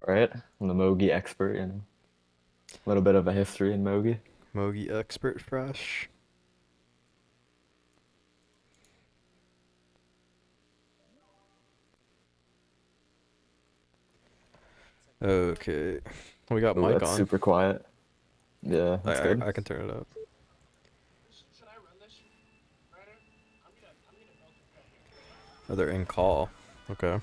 right? I'm the Mogi expert, you know. A little bit of a history in Mogi. Mogi expert fresh. Okay. We got Oh, mic that's on. super quiet. Yeah, I, that's I good. I can turn it up. Oh, they're in call. Okay.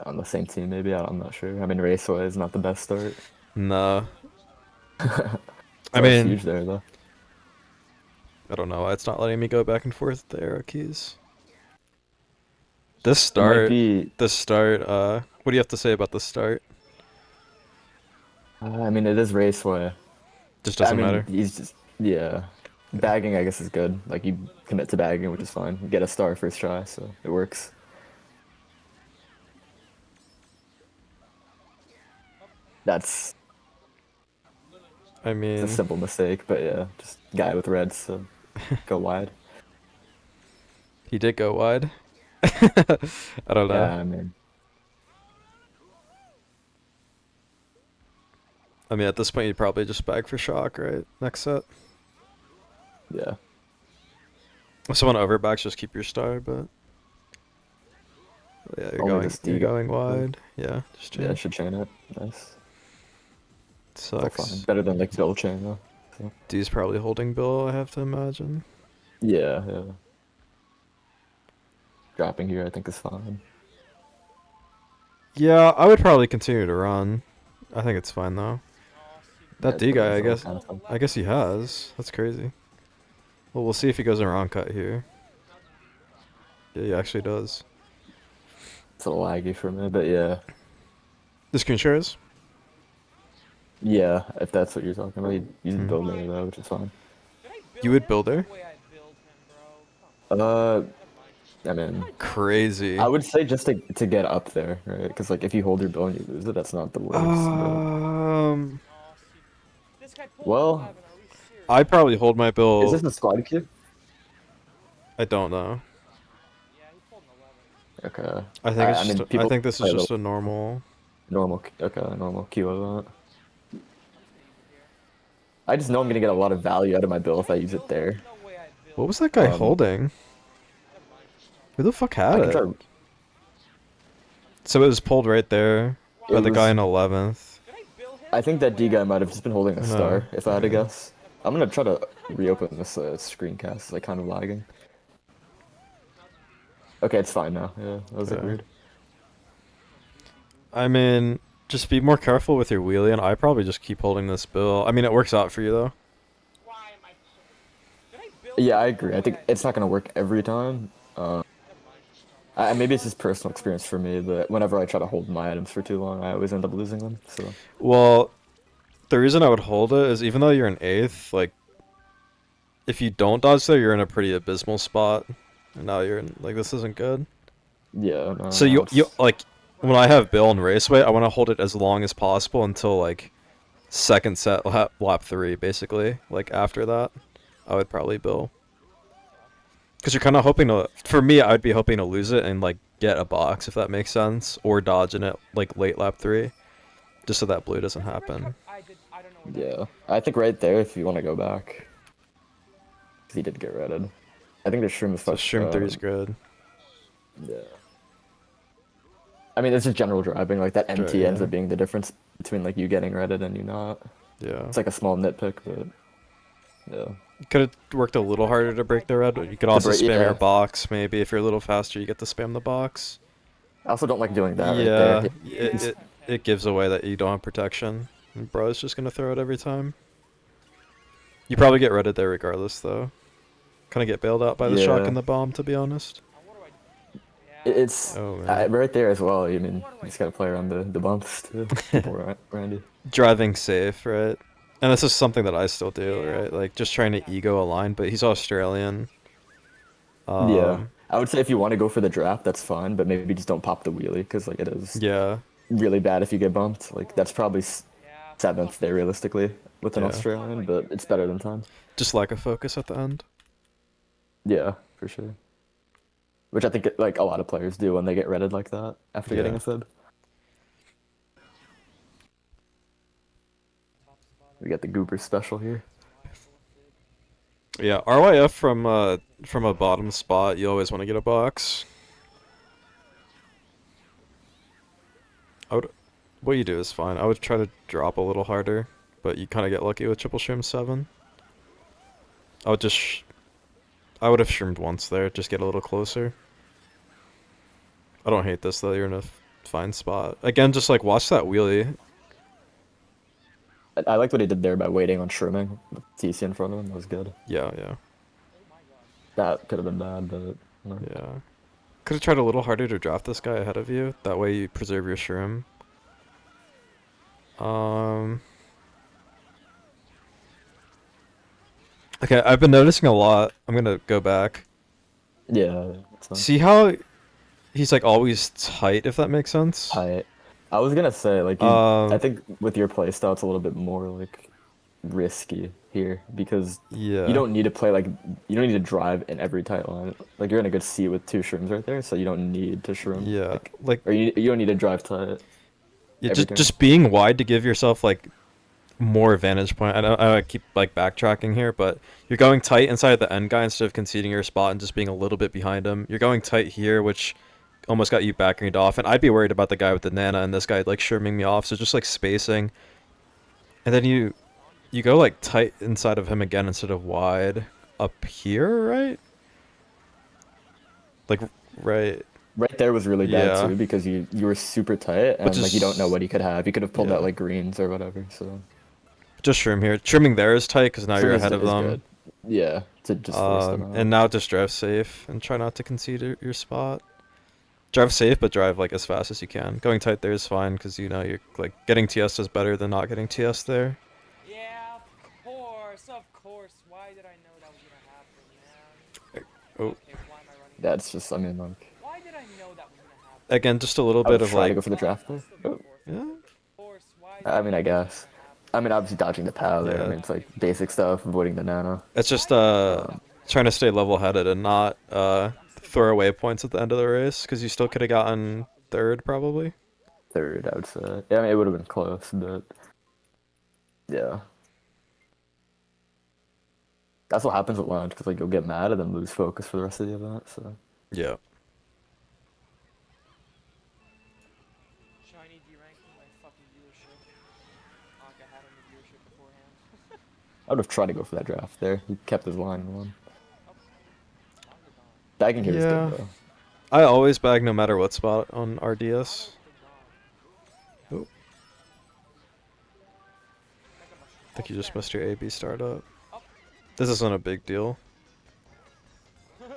On the same team, maybe. I'm not sure. I mean, Raceway is not the best start. No. I So it's mean, huge there, though. I don't know. It's not letting me go back and forth with the arrow keys. This It might start, be. this start, what do you have to say about the start? I mean, it is Raceway. Just I doesn't mean, matter. he's just. Yeah. Yeah. Bagging, I guess, is good. Like, you commit to bagging, which is fine. You get a star first try, so it works. That's I it's a mean, simple mistake, but yeah, just guy with reds, so go wide. he did go wide. I don't know. Yeah, I mean, I mean, at this point, you'd probably just bag for shock, right? Next set. yeah. If someone overbacks, just keep your star, but yeah, you're Only going, this you're D guy. going wide. Yeah, just Yeah, chain. should chain it. Nice. Still fine. Sucks. Better than like double chain though. So. D's probably holding Bill, I have to imagine. Yeah, yeah. Dropping here, I think is fine. Yeah, I would probably continue to run. I think it's fine though. Yeah, That it's D better guy, than I double guess. kind of fun. I guess he has. That's crazy. Well, we'll see if he goes in wrong cut here. Yeah, he actually does. It's a little laggy for me, but yeah, The screen shares. yeah. If that's what you're talking about, you Hmm. build there though, which is fine. You would build there? Uh, I mean, I Crazy. would say just to get up there, right? Because like if you hold your bill and you lose it, that's not the worst. But Um, well, I'd probably hold my is this bill. a squad queue? I don't know. Okay. I think it's I just. mean, I people think this is play a just little a normal. normal. Okay, normal queue of that. I just know I'm gonna get a lot of value out of my bill if I use it there. What was that guy Um, holding? Who the fuck had I can it? try. So it was pulled right there by It the guy was. in 11th. I think that D guy might have just been holding a Oh no. star, if I had to Okay. guess. I'm gonna try to reopen this screencast. It's like kind of lagging. Okay, it's fine now. Yeah, that was like Okay. weird. I mean, just be more careful with your wheelie, and I probably just keep holding this bill. I mean, it works out for you though. Yeah, I agree. I think it's not gonna work every time. Maybe it's just personal experience for me, but whenever I try to hold my items for too long, I always end up losing them. So Well, the reason I would hold it is even though you're in 8th, like, if you don't dodge there, you're in a pretty abysmal spot. And now you're in, like, this isn't good. yeah, So no, you, it's like, when I have Bill and Raceway, I want to hold it as long as possible until, like, second set, lap 3, basically. Like, after that, I would probably Bill. Because you're kind of hoping to, for me, I would be hoping to lose it and, like, get a box, if that makes sense. Or dodging it, like, late lap 3. Just so that blue doesn't happen. yeah. I think right there, if you want to go back, 'cause he did get redded. I think the shroom is So fuck. Shroom 3 is good. Yeah. I mean, it's just general driving. Like that MT ends Yeah. up being the difference between like you getting redded and you not. Yeah. It's like a small nitpick, but yeah. Could have worked a little harder to break the red, but you could The also break, spam your yeah. box, maybe. If you're a little faster, you get to spam the box. I also don't like doing that right there. Yeah, it gives away that you don't have protection. And bro's just gonna throw it every time. You probably get redded there regardless, though. Kind of get bailed out by the shock Yeah, and the bomb, to be honest. it's Oh, man. right there as well. I mean, you just gotta play around the bumps to keep more Randy. Driving safe, right? And this is something that I still do, right? Like, just trying to ego align, but he's Australian. Yeah, Um, I would say if you want to go for the draft, that's fine, but maybe just don't pop the wheelie because like it is yeah, really bad if you get bumped. Like that's probably seventh there realistically with an yeah. Australian, but it's better than time. Just lack of focus at the end. Yeah, for sure. Which I think like a lot of players do when they get redded like that after getting Yeah. a fib. We got the Goober special here. Yeah, RYF from a bottom spot, you always want to get a box. I would, what you do is fine. I would try to drop a little harder, but you kind of get lucky with triple shroom 7. I would I would have shroomed once there, just get a little closer. I don't hate this though, you're in a fine spot. Again, just like watch that wheelie. I liked what he did there by waiting on shrooming with TC in front of him. That was good. Yeah, yeah, That could have been bad, but no. yeah. Could have tried a little harder to draft this guy ahead of you. That way you preserve your shroom. Okay, I've been noticing a lot. I'm gonna go back. Yeah, it's fine. See how he's like always tight, if that makes sense? I was gonna say like I Um, think with your playstyle it's a little bit more like risky here because you yeah, don't need to play like you don't need to drive in every tight line. Like you're in a good seat with two shrooms right there, so you don't need to shroom yeah. like Like, or you don't need to drive tight yeah, every just turn. being wide to give yourself like more vantage point. I keep like backtracking here, but you're going tight inside the end guy instead of conceding your spot and just being a little bit behind him. You're going tight here, which almost got you backinged off, and I'd be worried about the guy with the Nana and this guy like shirming me off. So just like spacing, and then you go like tight inside of him again instead of wide up here, right? Like right, Right there was really bad yeah. too because you were super tight But and like you don't know just what he could have. He could have pulled out yeah, like greens or whatever. So just shrim here. Trimming there is tight because now you're shroom ahead of is them. good. Yeah, to just force them And out. now just drive safe and try not to concede your spot. Drive safe, but drive like as fast as you can. Going tight there is fine because you know you're like getting TS is better than not getting TS there. Yeah, of course, of course. Why did I know that was gonna happen, man? Oh, Okay, why am I running? That's just I mean like Why did I know that was gonna happen? again, just a little I bit would of try to like go for the draft I'll there. still go Oh, for it. yeah, Of course, why did I I mean I know that was guess. gonna happen? I mean obviously dodging the POW there. I yeah. mean it's like basic stuff, avoiding the nano. It's just Um, trying to stay level headed and not throw away points at the end of the race because you still could have gotten third probably. third, I would say. Yeah, I mean it would have been close, but yeah. That's what happens with lounge because like you'll get mad and then lose focus for the rest of the event. So Yeah. Shiny deranking my fucking viewership. Like I had on the viewership beforehand. I would have tried to go for that draft there. He kept his line one. Oh, on the dawn. Bagging here is good Yeah. though. I always bag no matter what spot on On RDS. the dawn. Oh, Mega mushroom. I think Oh, you just snap. missed your AB startup. Oh. This isn't a big deal. It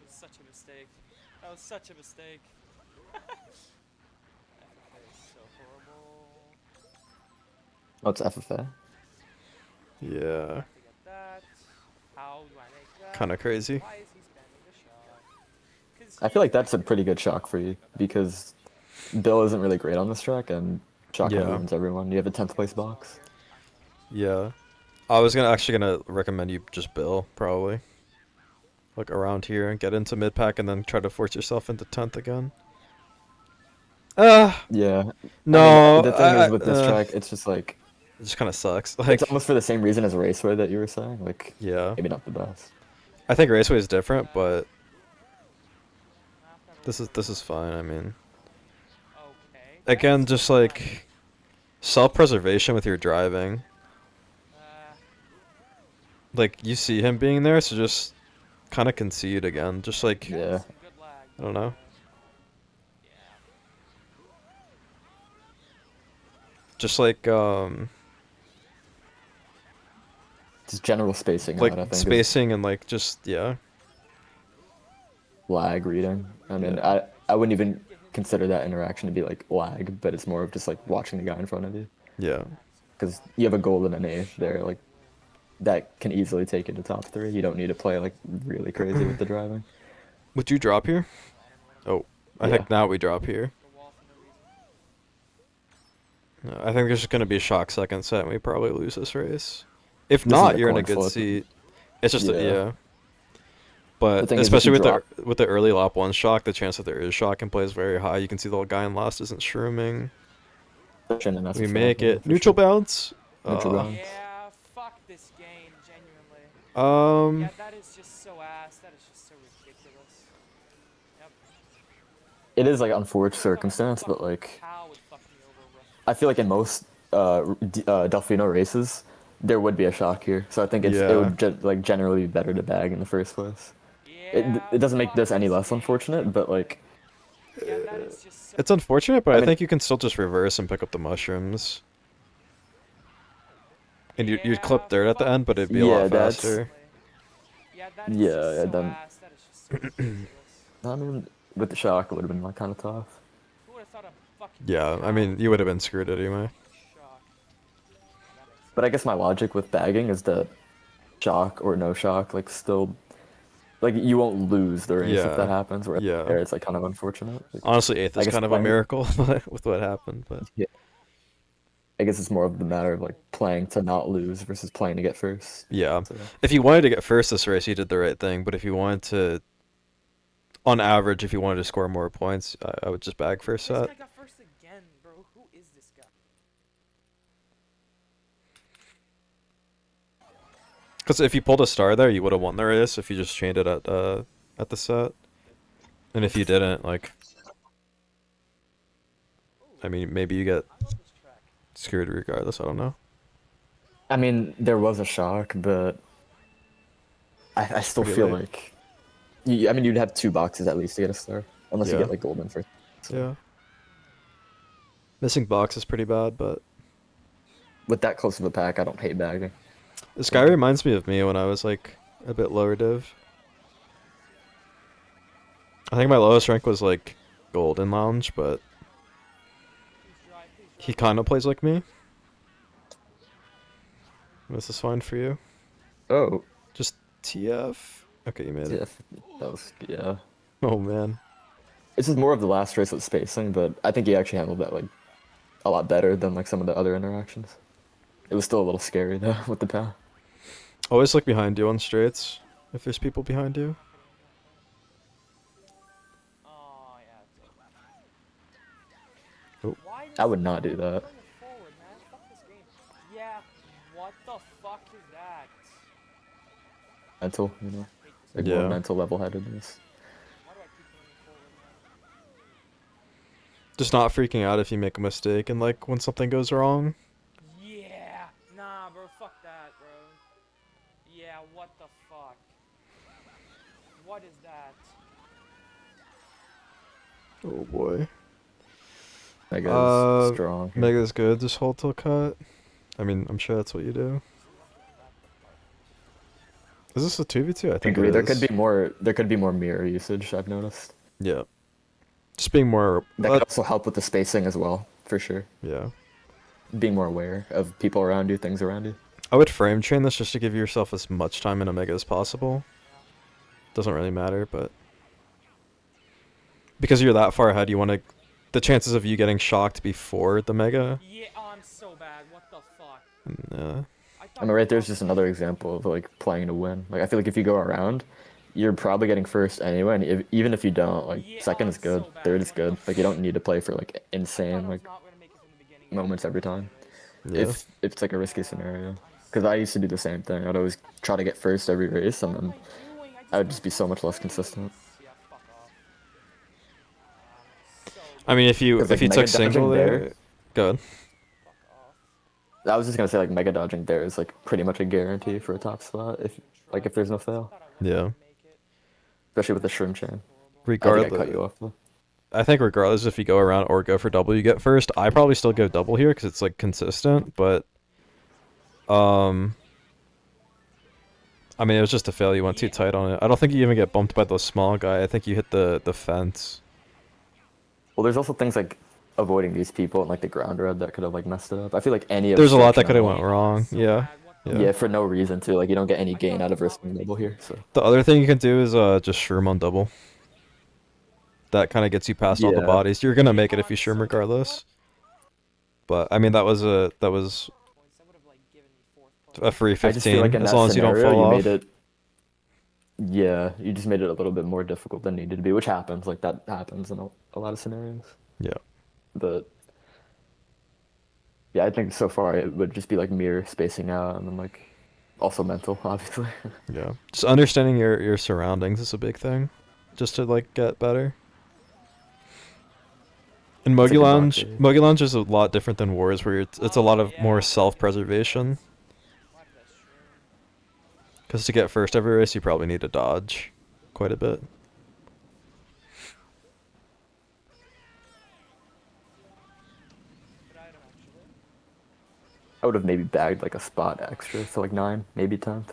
was such a mistake. That was such a mistake. FFA is so horrible. Oh, it's FFA. Yeah. I have to get that. How do I make that? Kind of crazy. Why is he spamming the shot? 'Cause I feel like that's a pretty good shock for you because Bill isn't really great on this track and shock kind of Yeah. ruins everyone. You have a 10th place box. Yeah. I was gonna recommend you just Bill, probably. Like around here and get into mid pack and then try to force yourself into 10th again. Uh Yeah. I no, mean, the thing is with this track, it's just like it just kinda sucks. it's Like almost for the same reason as Raceway that you were saying. Like yeah. maybe not the best. I think Raceway is different, but map that this is fine, I mean. Okay. Again, that's just fine. like self preservation with your driving. Uh, Like you see him being there, so just kinda concede again. Just like Yeah. that's some good lag. I don't know. Yeah. Just like Just general spacing out, I think, is spacing and like just yeah. lag reading. I mean, Yeah. I wouldn't even consider that interaction to be like lag, but it's more of just like watching the guy in front of you. Yeah. Because you have a gold and an eighth there, like that can easily take you to top three. You don't need to play like really crazy with the driving. Would you drop here? Oh, I Yeah. think now we drop here. The wall for no reason. No, I think there's just gonna be a shock second set and we probably lose this race. If This is not, a you're in a coin good flip. seat. It's just Yeah. yeah. The But thing is, if especially you drop, with the early lap one shock, the chance that there is shock in play is very high. You can see the guy in last isn't shrooming. And that's We a make fail, it for neutral sure. bounce. Neutral bounce. Yeah, fuck this game, genuinely. Um, Yeah, that is just so ass. That is just so ridiculous. Yep. It is like unfortunate Who would've thought a circumstance, but fucking like cow would fuck me over, bro? I feel like in most Delfino races, there would be a shock here. So I think it yeah. would like generally be better to bag in the first place. Yeah, It doesn't make fuck this any less game, unfortunate, but like Yeah, that is just so. It's unfortunate, but I I mean, think you can still just reverse and pick up the mushrooms. And you'd clip Yeah, dirt at the fuck end, but this it'd be a lot yeah, game, that's faster. genuinely. Yeah, that is just yeah. so Then ass. That is just so ridiculous. I mean, with the shock, it would have been like kind of tough. Who would have thought a fucking Yeah, I cow mean, would you would have fuck been me screwed over anyway. shock? That makes But I sense. guess my logic with bagging is that shock or no shock, like still, like you won't lose the race if that Yeah, happens. Where yeah. there, it's like kind of unfortunate. Like, Honestly, 8th I is guess kind of a playing. miracle with what happened, but Yeah, I guess it's more of the matter of like playing to not lose versus playing to get first. yeah. So If you wanted to get first this race, you did the right thing. But if you wanted to, on average, if you wanted to score more points, I would just bag first This set. guy got first again, bro. Who is this guy? Because if you pulled a star there, you would have won the race if you just chained it at the set. And if you didn't, like, I mean, maybe you get I love this track. screwed regardless. I don't know. I mean, there was a shock, but I still Pretty feel late. like, I mean, you'd have 2 boxes at least to get a star, unless you Yeah. get like golden first. So Yeah. Missing box is pretty bad, but with that close of a pack, I don't hate bagging. this guy reminds me of me when I was like a bit lower div. I think my lowest rank was like gold in lounge, but Please drive, please drive. he kind of plays like me. This is fine for you. Oh, Just TF. Okay, you made yeah, it. that was yeah. Oh man. This is more of the last race with spacing, but I think he actually handled that like a lot better than like some of the other interactions. It was still a little scary though with the path. Always look behind you on straights if there's people behind you. Oh, yeah. Oh. Why I does would it not do keep that. going forward, man? Fuck this game. Yeah, what the fuck is that? Mental, you know, Hate this like game. more Yeah. mental level-headedness. Why do I keep going forward, man? Just not freaking out if you make a mistake and like when something goes wrong. Yeah! Nah, bro, fuck that, bro. Yeah, what the fuck? What is that? Oh boy. Mega's strong. Here. Mega's good. Just hold till cut. I mean, I'm sure that's what you do. Is this a 2v2? I I think agree. it There is. could be more. There could be more mirror usage. I've noticed. Yeah. Just being more. That could also help with the spacing as well, for sure. Yeah. Being more aware of people around you, things around you. I would frame train this just to give yourself as much time in Omega as possible. Doesn't really matter, but because you're that far ahead, you want to. The chances of you getting shocked before the Mega. Yeah, oh, I'm so bad. What the fuck? I mean, right there's just another example of like playing to win. Like I feel like if you go around, you're probably getting first anyway, and even if you don't, like Yeah, second oh, is I'm good, so bad. third is What good. the Like you don't need to play for like I thought insane I was like not gonna make it from the beginning. moments every time. Yeah. If it's like a risky scenario, because I used to do the same thing. I'd always try to get first every race, and What am then I doing? I would just be so much less consistent. Yeah, fuck off. So I mean, if you 'Cause, like, took mega single dodging there, good. fuck off. I was just gonna say like mega dodging there is like pretty much a guarantee for a top spot if there's no fail, Thought I wasn't Yeah. gonna make it. especially with the shroom chain. I think I Regardless, cut you off though. I think regardless if you go around or go for double, you get first. I probably still go double here because it's like consistent, but I mean, it was just a fail. You went too tight on it. I don't think you even get bumped by the small guy. I think you hit the fence. Well, there's also things like avoiding these people and like the ground red that could have like messed it up. I feel like any There's a lot that obstruction could at have all- went wrong. So Yeah, bad. What the yeah. Yeah, for no reason too. Like you don't get any gain out of risking double here. So The other thing you can do is just shroom on double. That kind of gets you past all the Yeah. bodies. You're gonna make it if you shroom regardless. But I mean, that was points? That would have like given me fourth place. a free I just feel 15 like in as that long as you don't scenario, fall you off. made it. Yeah, you just made it a little bit more difficult than needed to be, which happens. Like that happens in a lot of scenarios. Yeah. But Yeah, I think so far it would just be like mirror spacing out and then like also mental, obviously. Yeah. Just understanding your surroundings is a big thing, just to like get better. In It's a good box area. Mogi Lounge is a lot different than Wars, where it's a Oh lot of more yeah. self-preservation. What, that's true. Because to get first every race, you probably need to dodge quite a bit. Good item actually. I would have maybe bagged like a spot extra, so like 9, maybe 10th.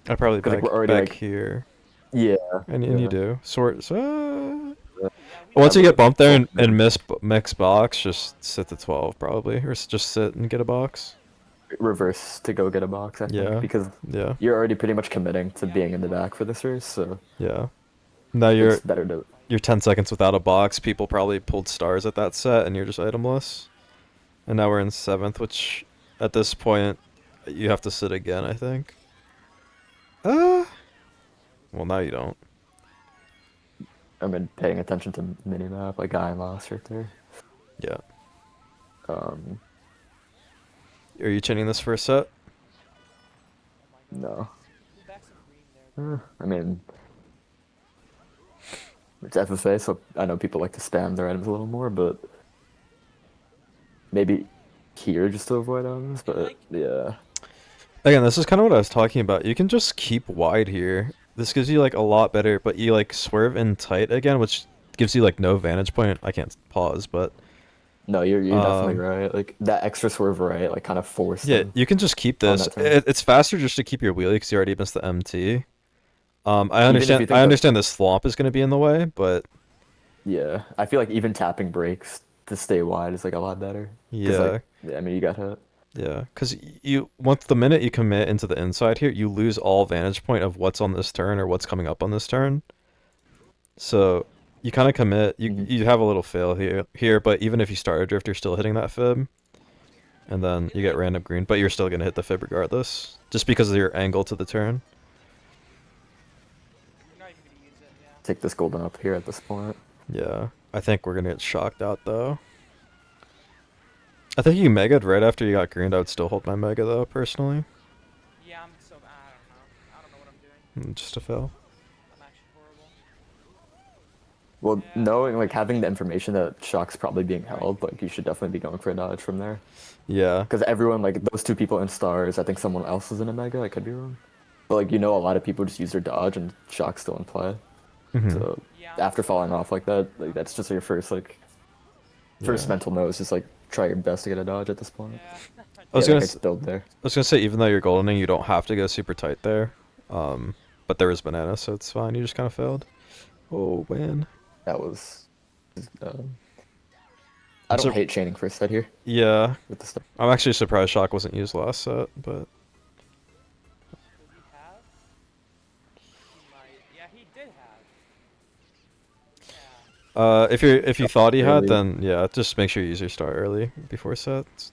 I probably Because like we're already back like, here, yeah, and you yeah. do sort. Yeah. Yeah, we I Once you would get have bumped there bulked and maybe mix box, just sit to 12 probably, or just sit and get a box. reverse to go get a box, I think, Yeah, because yeah, you're already pretty much committing to Yeah, being we in the both back for this race, so yeah. Now it's better to. you're 10 seconds without a box. People probably pulled stars at that set, and you're just itemless. And now we're in 7th, which at this point you have to sit again, I think. Well, now you don't. I've been paying attention to minimap, like Guy and Lost right there. Yeah. Um, Are you chaining this first set? Oh my god. no. Who backs some green there, bro? I mean, it's FFA, so I know people like to spam their items a little more, but maybe here just to avoid items, Can but like yeah. Again, this is kind of what I was talking about. You can just keep wide here. This gives you like a lot better, but you like swerve in tight again, which gives you like no vantage point. I can't pause, but No, you're definitely um, right. Like that extra swerve right, like kind of forced yeah, them you can just keep on this. that turn. It's faster just to keep your wheelie because you already missed the MT. Even if you I think that, understand this flomp is going to be in the way, but yeah, I feel like even tapping brakes to stay wide is like a lot better. Because like, yeah, yeah, I mean, you got hit. yeah, because you once the minute you commit into the inside here, you lose all vantage point of what's on this turn or what's coming up on this turn. So you kind of commit. Hmm. You have a little fail here, but even if you start a drift, you're still hitting that fib, and then you get random green, but you're still gonna hit the fib regardless, just because of your angle to the turn. you're not even gonna use it, yeah. Take this golden up here at this point. Yeah, I think we're gonna get shocked out though. I think you mega'd right after you got greened. I would still hold my mega though, personally. Yeah, I'm so I don't know. I don't know what I'm doing. Just a fail. I'm actually horrible. Well, Yeah, knowing no, like having the information that shock's probably being held, like you should definitely be going for a dodge from there. Yeah, Because everyone, like those two people in stars, I think someone else is in a mega. I could be wrong, but like you know, a lot of people just use their dodge and shock's still in play. hmm, So yeah, I'm after so falling off like that, like that's just your first first yeah. mental note is just like try your best to get a dodge at this point. yeah. I was Yeah, gonna like I s- just build there. I was gonna say even though you're goldening, you don't have to go super tight there. But there was banana, so it's fine. You just kind of failed. Oh man. That was. Um, I I'm don't sur- hate chaining first set here yeah, with the stuff. I'm actually surprised shock wasn't used last set, but Does he have? He might. Yeah, he did have. Yeah. if you thought he had, Early. then yeah, just make sure you use your star early before sets.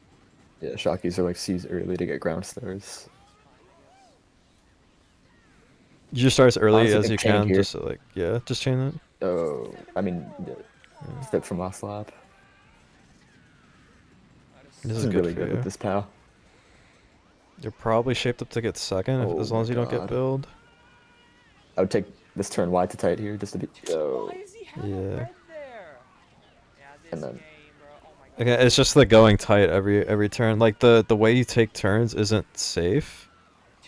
Yeah, shock user like sees early to get ground stars. It's fine, I guess. Use your stars early Honestly, as like you chaining can, here. just like yeah, just chain it. Oh, I mean, Yeah. step from last lap. That is This This is is so good really for good with you. this pal. You're probably shaped up to get second Oh as long my as you don't get god. billed. I would take this turn wide to tight here just to be. Oh, Why does he have a Yeah. red there? Yeah, this and then game, bro. Oh my god. Okay, it's just the going tight every turn. Like the way you take turns isn't safe.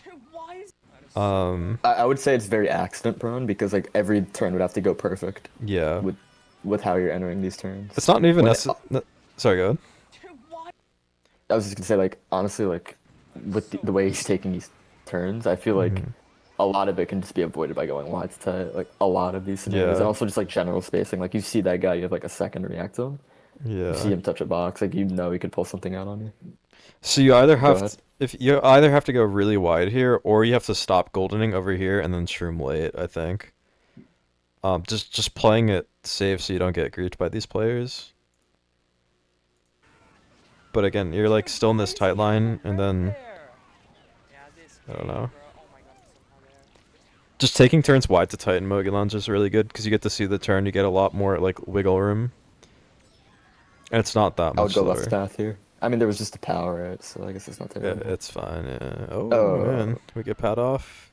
Dude, why is that is so I would say it's very accident prone because like every turn would have to go perfect Yeah. with how you're entering these turns. It's not even When necessary. Sorry, go ahead. Dude, why? I was just gonna say like honestly like with the way he's taking these turns, I feel like Mhm. a lot of it can just be avoided by going wide to tight. Like a lot of these scenarios, and Yeah. also just like general spacing. Like you see that guy, you have like a second to react to him. You see Yeah. him touch a box, like you know he could pull something out on you. So you either Go have ahead. to, if you either have to go really wide here, or you have to stop goldening over here and then shroom late, I think. Just playing it safe so you don't get griefed by these players. But again, you're like Dude, still in why this does he tight have a line, and red then there? Yeah, this I don't game, know. bro. Oh my god, I'm somehow there. Just taking turns wide to tight in Mogi Lounge is really good because you get to see the turn. You get a lot more like wiggle room, and it's not that I would much go left slower. path here. I mean, there was just a power out, so I guess it's not terrible. It's fine. Yeah. Oh man, Oh, we get pad off.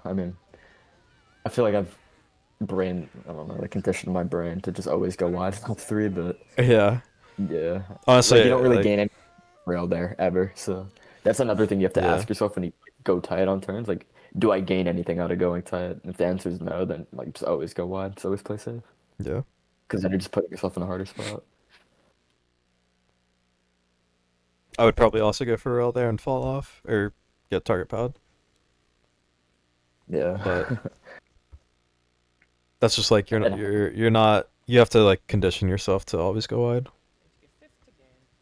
I mean, I feel like I don't know, like conditioned my brain to just always go wide on 3, but Yeah. yeah, like you Honestly, don't really like gain any rail there ever. So that's another thing you have to yeah, ask yourself when you go tight on turns. Like, do I gain anything out of going tight? If the answer is no, then like just always go wide. Just always play safe, yeah. because then you're just putting yourself in a harder spot. I would probably also go for rail there and fall off or get target pad, but Yeah. that's just like And you're not you have to like condition yourself to always go wide.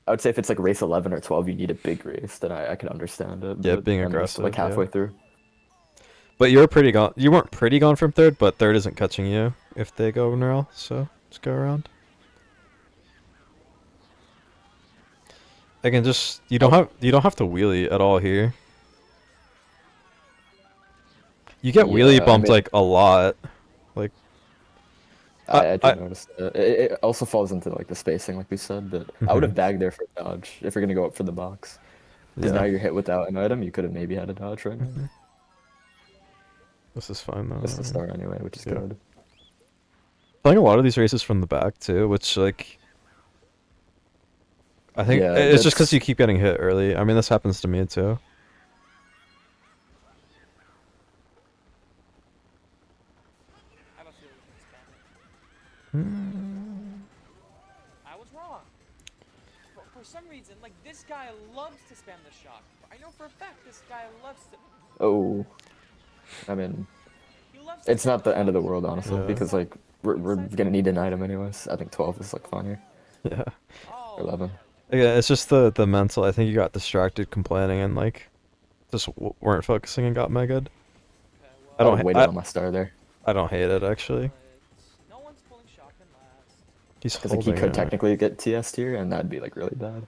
I would say if it's like race 11 or 12, you need a big race, then I can understand it. Yeah, But being I mean, we're still like aggressive. Yeah. halfway through. But you were pretty gone. You weren't pretty gone from third, but third isn't catching you if they go in rail. So just go around. Again, just you don't have to wheelie at all here. You get wheelie Yeah, I bumped mean, like a lot. Like I do I notice that. It also falls into like the spacing, like we said, but I would mhm. have bagged there for a dodge if you're gonna go up for the box. Because now Yeah. you're hit without an item, you could have maybe had a dodge right now. Mhm. This is fine It's the though. start anyway, which is Yeah. good. Playing a lot of these races from the back too, which like I think Yeah, it's just because that's you keep getting hit early. I mean, this happens to me too. I don't feel we can spam it. Hmm. I was wrong. For some reason, like, this guy loves to spam the shock. I know for a fact this guy loves to. oh, I mean, He loves to it's spam not the the end shock. of the world And honestly, Yeah. because like we're gonna need an item anyways. I think 12 is like fine here, Yeah. or Oh. 11. Yeah, it's just the mental. I think you got distracted complaining and like just weren't focusing and got megaed. Okay, I I would well. don't have ha- waited on my star there, I don't hate it actually. No one's pulling shotgun last. He's because like he holding could it. technically get TS here, and that'd be like really bad.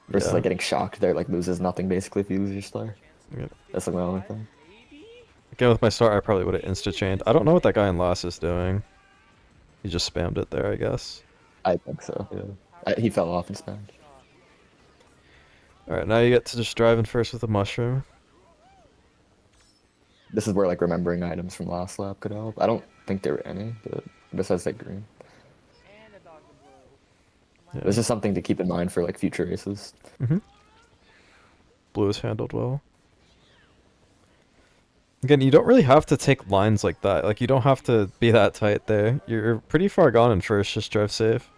Versus Yeah. like getting shocked there, like loses nothing basically if you lose your star. Chance Yeah. to That's like my only revive, thing. maybe? Again with my start, I probably would have insta chained. I don't know what that guy in last is doing. He just spammed it there, I guess. I think so. Yeah, he fell off and spammed. All right, now you get to just drive in first with a mushroom. This is where like remembering items from last lap could help. I don't think there were any, but besides like green. And a dog to blue. Yeah. This is something to keep in mind for like future races. Mhm. Blue is handled well. Again, you don't really have to take lines like that. Like, you don't have to be that tight there. You're pretty far gone in first, just drive safe.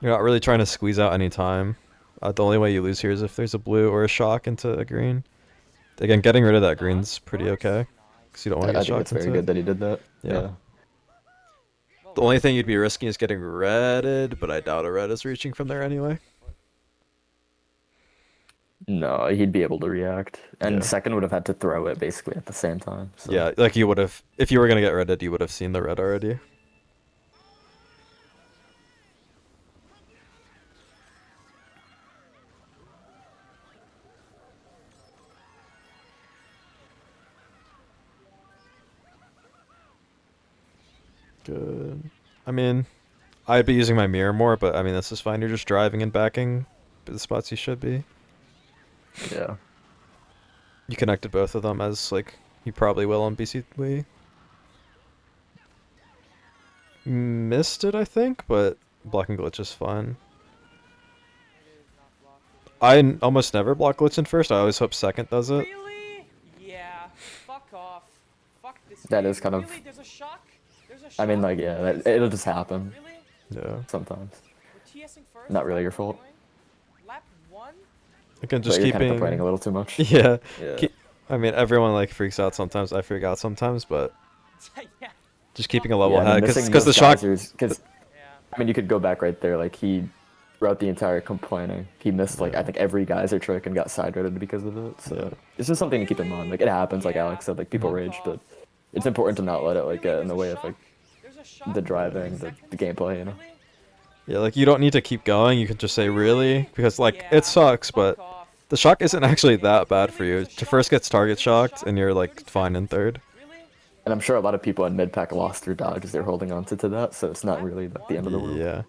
You're not really trying to squeeze out any time. The only way you lose here is if there's a blue or a shock into a green. Again, getting rid of that green's pretty okay, because you don't want to I get think it's shocked very into good it. that he did that. Yeah. Yeah. The only thing you'd be risking is getting redded, but I doubt a red is reaching from there anyway. No, he'd be able to react. And Yeah. second would have had to throw it basically at the same time. So Yeah, like you would have, if you were going to get redded, you would have seen the red already. Good. I mean, I'd be using my mirror more, but I mean, this is fine. You're just driving and backing the spots you should be. yeah. You connected both of them as, like, you probably will on BC Wii. Missed it, I think, but blocking glitch is fine. It is not blocked. Almost never block glitch in first. I always hope second does it. Really? Yeah. Fuck off. Fuck this That game. is kind of- Really? There's a shock? There's a shock? I mean, like, yeah, it'll just happen Really? Yeah. sometimes. We're TSing first? Not really Lap your fault. one? Lap 1? Again, But just you're kind of complaining keeping. a little too much. Yeah. Yeah. I mean, everyone like freaks out sometimes. I freak out sometimes, but Yeah. just keeping a level Yeah, I mean, head missing because the those shock. geysers, because Yeah. I mean, you could go back right there. Like he, throughout the entire complaining, he missed like Yeah. I think every geyser trick and got side rated because of it. So Yeah. it's just something to keep in mind. Like it happens, like Yeah. Alex said, like people Fuck rage, off. but it's Fuck important to this not let it game. like Really? get in the There's a way of shock? like There's a shock the in driving, 30 the seconds? gameplay, you know. Really? Yeah, like you don't need to keep going. You can just say really because like Yeah, it sucks, but fuck off. the shock isn't Fuck actually this that game. bad for Really? you. There's a To first shock? gets target There's a shocked shock and in you're like 30 fine in seconds? third. Really? And I'm sure a lot of people in mid pack lost their dodges. They're holding on to that, so it's not really like the end of the world. Yeah.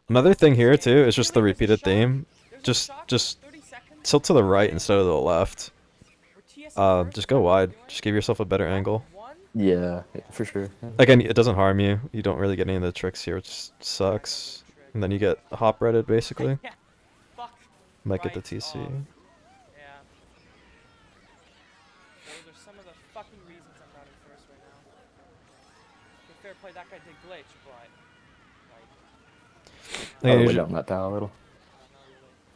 Another thing here too is just the Literally, repeated there's a shock. theme. There's a Just shock just 30 seconds. tilt to the right instead of the left. Or TSM first, Just go whatever wide. you're doing. Just give yourself a better angle. One. Yeah, for sure. Yeah. Again, it doesn't harm you. You don't really get any of the tricks here, which sucks. And then you get hop redded basically. Yeah. Fuck. Might get the Right TC. off. Yeah. Those are some of the fucking reasons I'm not in first right now. To be fair play, that guy did glitch, but like. Yeah, Oh, you wait should- on that tower a little.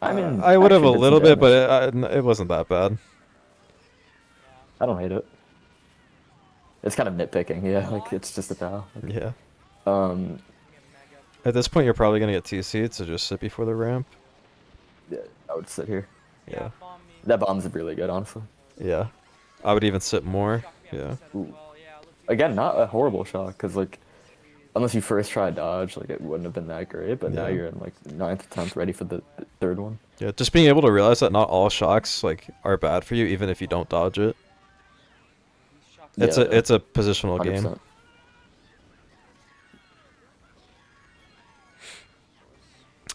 Not really. I mean, I would have a actually did some little bit, damage. but it wasn't that bad. Yeah. I don't hate it. It's kind of nitpicking, yeah. Like it's just a foul. Yeah. Um, Get mega. At this point, you're probably gonna get TC'd, so just sit before the ramp. yeah, I would sit here. Yeah. Bomb me. That bomb's really good, honestly. Yeah. I would even sit more. Shock me, I Yeah. said as Ooh. well. Yeah, look, Again, not a horrible shot, because like unless you first try dodge, like it wouldn't have been that great. But now Yeah. you're in like 9th, 10th, ready for the third one. Yeah. Just being able to realize that not all shocks like are bad for you, even if you don't dodge it. these shocks It's Yeah, it's a positional game. 100%.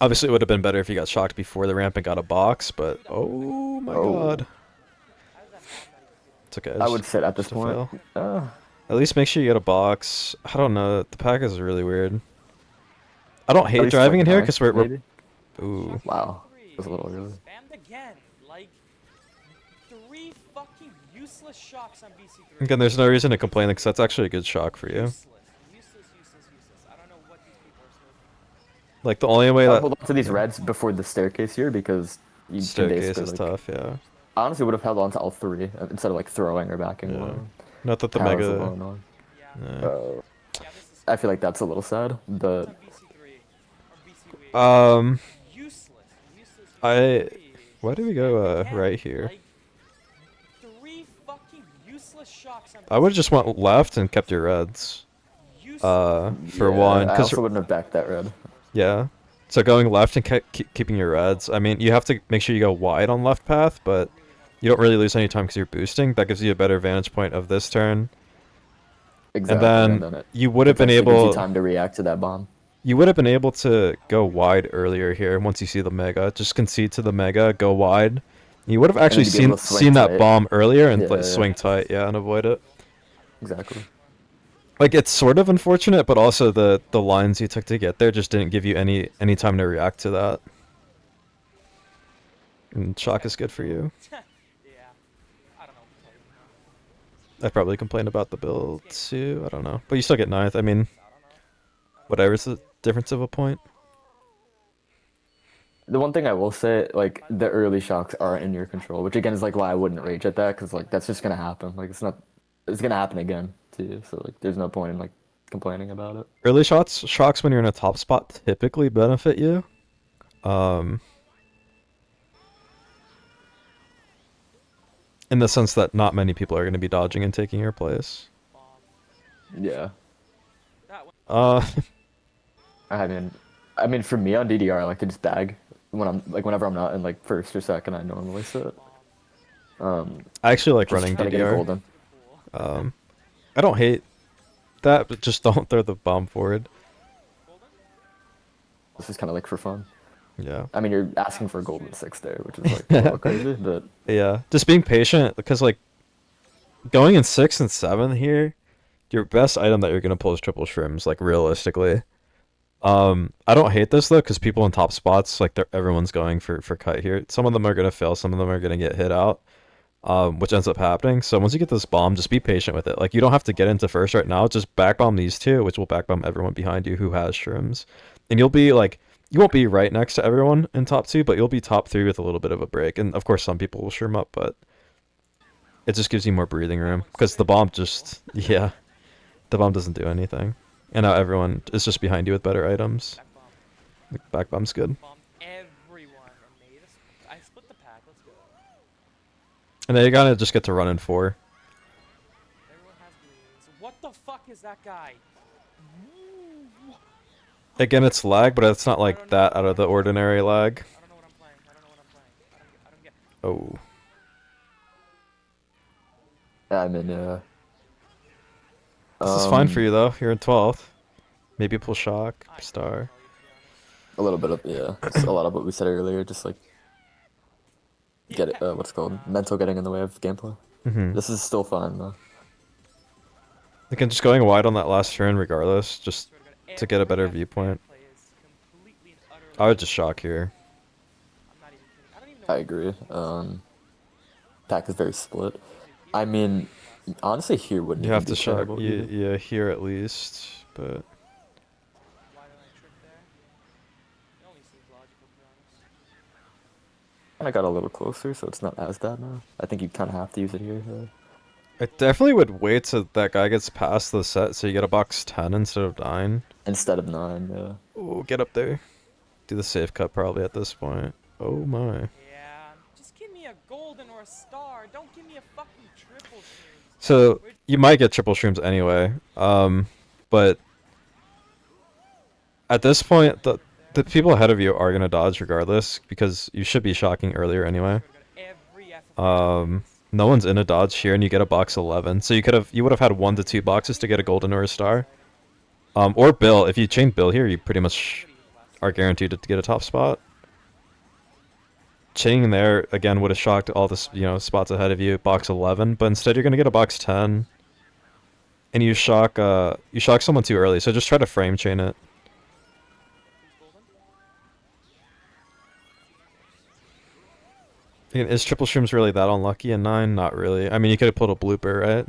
Obviously, it would have been better if you got shocked before the ramp and got a box, but oh my Oh. god. How does that bomb not even feel? It's okay. I would sit at this just a point. fail. At least make sure you get a box. I don't know. The pack is really weird. I don't At hate least, driving like, in here 9th, because we're maybe? ooh. Wow, Three. that's a little early. Spammed again. Like, 3 fucking useless shocks on BC3. Again, there's no reason to complain because that's actually a good shock for you. Useless. Useless, useless, useless. I don't know what these people are smoking. Like the only way I would that hold on to these reds before the staircase here because you can staircase basically is like, tough, yeah. I honestly would have held on to all three instead of like throwing or backing Yeah. one. Not that the Towers mega. alone on. Yeah. Yeah. Yeah, this is I feel like that's a little sad, but on BC3. Or BC Useless. Useless. I- three. Why do we go Again, right here? Like, 3 fucking useless shocks on I would have just went BC3. left and kept your reds. Useless. For yeah, one, I 'cause also wouldn't have backed that red. yeah. So going left and keeping your reds. I mean, you have to make sure you go wide on left path, but you don't really lose any time because you're boosting. That gives you a better vantage point of this turn. Exactly. And then it you would have been potentially gives you able. time to react to that bomb. You would have been able to go wide earlier here once you see the mega. Just concede to the mega, go wide. You would have actually you'd be able seen to swing that tight. bomb earlier and Yeah, like, yeah. swing tight, yeah, and avoid it. Exactly. Like it's sort of unfortunate, but also the lines you took to get there just didn't give you any time to react to that. And shock is good for you. Yeah. I don't know what to tell you. I probably complained about the build too. I don't know, but you still get ninth. I mean, I don't know. whatever's the difference of a point. The one thing I will say, like the early shocks are in your control, which again is like why I wouldn't rage at that, because like that's just gonna happen. Like it's gonna happen again to you. So like there's no point in like complaining about it. Early shocks when you're in a top spot typically benefit you. In the sense that not many people are going to be dodging and taking your place. Bomb. Yeah. That one. I mean, for me on DDR, I like to just bag when I'm like whenever I'm not in like first or second, I normally sit. I actually like Just running try to get a DDR. golden. Cool. I don't hate that, but just don't throw the bomb forward. Golden? This is kind of like for fun. Yeah. I mean, you're asking for a golden 6 there, which is like a little crazy, but Yeah. Just being patient because like going in 6 and 7 here, your best item that you're going to pull is triple shrimps, like realistically. I don't hate this though because people in top spots, like everyone's going for cut here. Some of them are going to fail, some of them are going to get hit out. Which ends up happening. So once you get this bomb, just be patient with it. Like you don't have to get into first right now. Just back bomb these two, which will back bomb everyone behind you who has shrooms, and you'll be like, you won't be right next to everyone in top 2, but you'll be top 3 with a little bit of a break. And of course, some people will shroom up, but it just gives you more breathing room because the bomb just the bomb doesn't do anything, and now everyone is just behind you with better items. Back bomb. Like, back bomb's good. Bomb everyone and made us. I split the pack. Let's go. And then you gotta just get to run in 4. Everyone has greens. What the fuck is that guy? Again, it's lag, but it's not I like don't that know. out of the ordinary lag. I don't know what I'm playing. I don't know what I'm playing. I don't get. Oh. I mean, This is fine for you though. You're in 12th. Maybe pull shock, star. A little bit of yeah, just a lot of what we said earlier, just like get it, what's it called, mental getting in the way of gameplay. Mm-hmm. This is still fine though. Again, just going wide on that last turn regardless, just Swear to God, to get a every better FFA viewpoint. play is completely and I utterly would just shock here. I'm not even kidding. I don't even know I where agree. the Pack is very split. is it here? I mean, Left side. honestly, here wouldn't You even have be to shock, terrible either. yeah, here at least, but Why did I trip there? It only seems logical to be honest. Kind of got a little closer, so it's not as bad now. I think you kind of have to use it here. I definitely would wait till that guy gets past the set so you get a box 10 instead of 9. Instead of 9, yeah. Oh, get up there. Do the safe cut probably at this point. Oh my. Yeah, just give me a golden or a star. Don't give me a fucking triple shrooms. So We're- you might get triple shrooms anyway. But at this point, the people ahead of you are gonna dodge regardless because you should be shocking earlier anyway. Every FFA Um, no one's in a dodge here, and you get a box 11. So you would have had 1 to 2 boxes to get a golden or a star. Or Bill. If you chain Bill here, you pretty much are guaranteed to get a top spot. Chaining there again would have shocked all the spots ahead of you, box 11, but instead you're gonna get a box 10, and you shock someone too early. So just try to frame chain it. Again, is triple shrooms really that unlucky in 9? Not really. I mean, you could have pulled a blooper, right?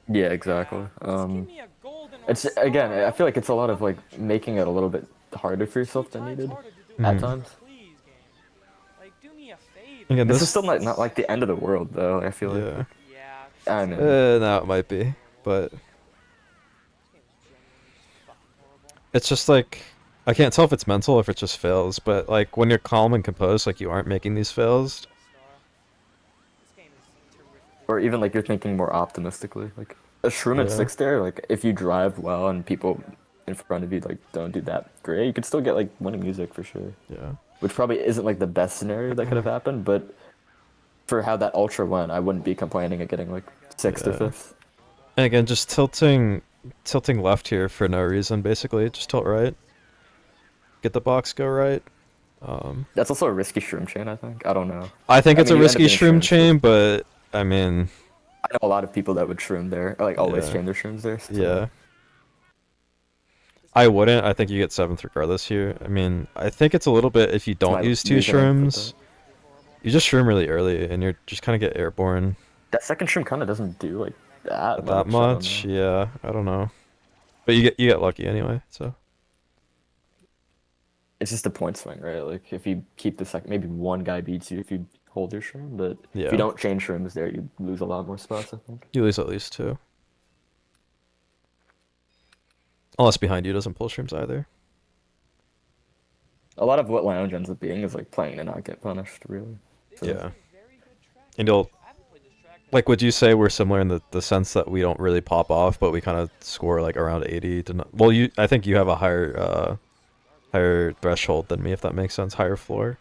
Yeah, exactly. Just give me a golden or It's a star. again, I feel like Don't it's a lot of give me like a fucking making it a little bit harder for yourself than times needed harder to do at Mhm. times. Please, game. Like, do me a favor. Again, This is this, still not like the end of the world though. I feel yeah. Yeah. I mean, No, it might be, but This game is genuinely just fucking horrible. it's just like I can't tell if it's mental or if it just fails. But like when you're calm and composed, like you aren't making these fails. Star. This game is terrifically. or even like you're thinking more optimistically. Like a shroom at Yeah. 6 there. Like if you drive well and people in front of you like don't do that great, you could still get like winning music for sure. Yeah. Which probably isn't like the best scenario that could have happened, but for how that ultra went, I wouldn't be complaining of getting like 6th or Yeah. 5th. And again, just tilting left here for no reason, basically. Just tilt right. Get the box go right. That's also a risky shroom chain, I think. I don't know. I think I it's mean, a you end up risky getting shroom shrooms, chain, but I mean, I know a lot of people that would shroom there, or like always Yeah. chain their shrooms there. So. yeah. I wouldn't. I think you get 7th regardless here. I mean, I think it's a little bit if you don't my use 2 reasoning for shrooms, you just shroom really early and you're just kind of get airborne That second shroom kind of doesn't do like that that much. I don't much. know. Yeah, I don't know. But you get lucky anyway, so. It's just a point swing, right? Like if you keep the second, maybe one guy beats you if you hold your shroom, but if Yeah. you don't change shrooms there, you lose a lot more spots, I think. You lose at least 2. Unless behind you doesn't pull shrooms either. A lot of what lounge ends up being is like playing to not get punished, really. So, Yeah. And you'll, like, would you say we're similar in the sense that we don't really pop off, but we kind of score like around 80 to not, well, I think you have a higher threshold than me, if that makes sense, higher floor.